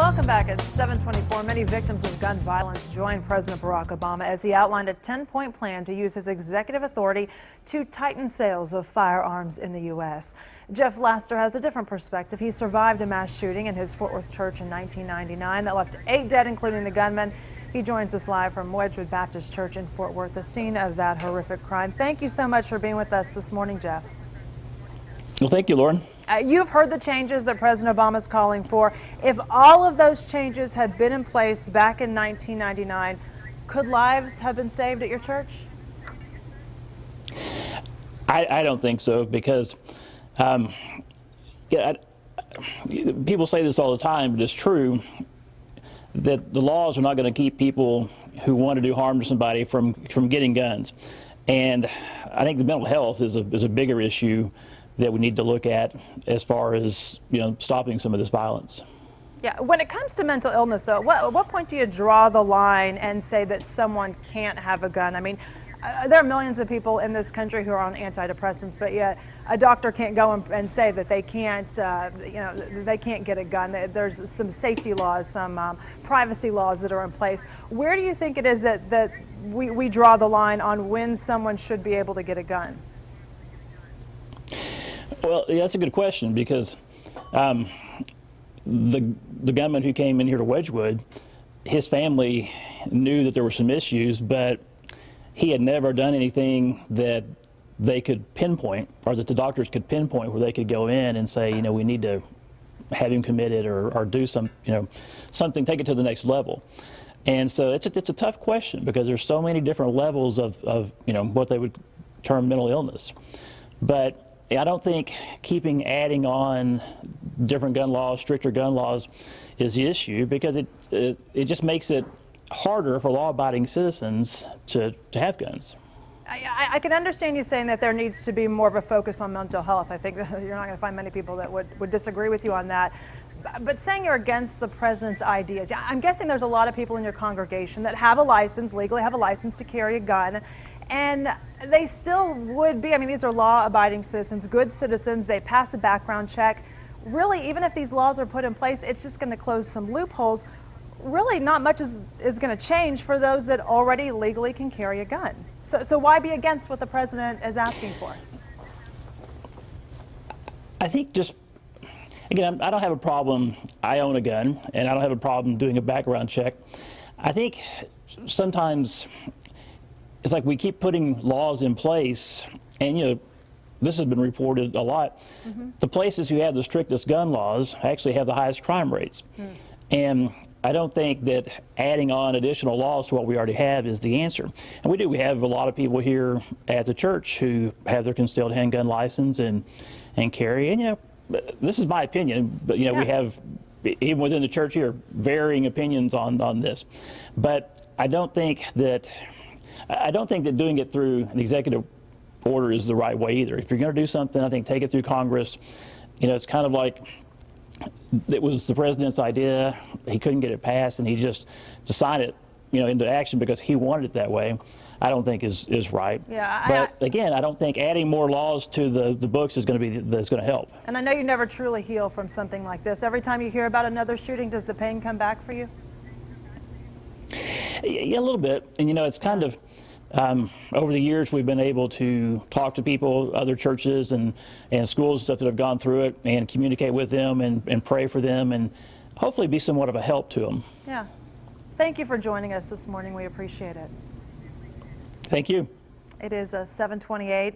Welcome back at 7:24. Many victims of gun violence joined President Barack Obama as he outlined a 10-point plan to use his executive authority to tighten sales of firearms in the U.S. Jeff Laster has a different perspective. He survived a mass shooting in his Fort Worth church in 1999 that left 8 dead, including the gunman. He joins us live from Wedgwood Baptist Church in Fort Worth, the scene of that horrific crime. Thank you so much for being with us this morning, Jeff. Well, thank you, Lauren. You've heard the changes that President Obama is calling for. If all of those changes had been in place back in 1999, could lives have been saved at your church? I don't think so, because people say this all the time, but it's true that the laws are not going to keep people who want to do harm to somebody from getting guns. And I think the mental health is a bigger issue that we need to look at as far as, stopping some of this violence. Yeah, when it comes to mental illness, though, at what point do you draw the line and say that someone can't have a gun? I mean, there are millions of people in this country who are on antidepressants, but yet a doctor can't go and say that they can't, they can't get a gun. There's some safety laws, some privacy laws that are in place. Where do you think it is that we draw the line on when someone should be able to get a gun? Well, yeah, that's a good question, because the gunman who came in here to Wedgwood, his family knew that there were some issues, but he had never done anything that they could pinpoint, or that the doctors could pinpoint, where they could go in and say, we need to have him committed or do some, something, take it to the next level. And so it's a tough question, because there's so many different levels of what they would term mental illness. But I don't think adding on different gun laws, stricter gun laws, is the issue, because it just makes it harder for law-abiding citizens to have guns. I can understand you saying that there needs to be more of a focus on mental health. I think that you're not going to find many people that would disagree with you on that. But saying you're against the president's ideas, I'm guessing there's a lot of people in your congregation that have a license, legally have a license to carry a gun, and they still would be, these are law-abiding citizens, good citizens, they pass a background check. Really, even if these laws are put in place, it's just going to close some loopholes. Really, not much is going to change for those that already legally can carry a gun. So why be against what the president is asking for? I think again, I don't have a problem. I own a gun, and I don't have a problem doing a background check. I think sometimes it's like we keep putting laws in place, and this has been reported a lot. Mm-hmm. The places who have the strictest gun laws actually have the highest crime rates. Mm. And I don't think that adding on additional laws to what we already have is the answer. And we have a lot of people here at the church who have their concealed handgun license and carry. And this is my opinion, but we have, even within the church here, varying opinions on this. But I don't think that doing it through an executive order is the right way either. If you're going to do something, I think take it through Congress. It's kind of like it was the president's idea. He couldn't get it passed, and he just decided into action because he wanted it that way. I don't think is right. Yeah, but again, I don't think adding more laws to the books is going to help. And I know you never truly heal from something like this. Every time you hear about another shooting, does the pain come back for you? Yeah, a little bit. And it's kind of over the years we've been able to talk to people, other churches and schools and stuff that have gone through it, and communicate with them and pray for them, and hopefully be somewhat of a help to them. Yeah. Thank you for joining us this morning. We appreciate it. Thank you. It is 7:28.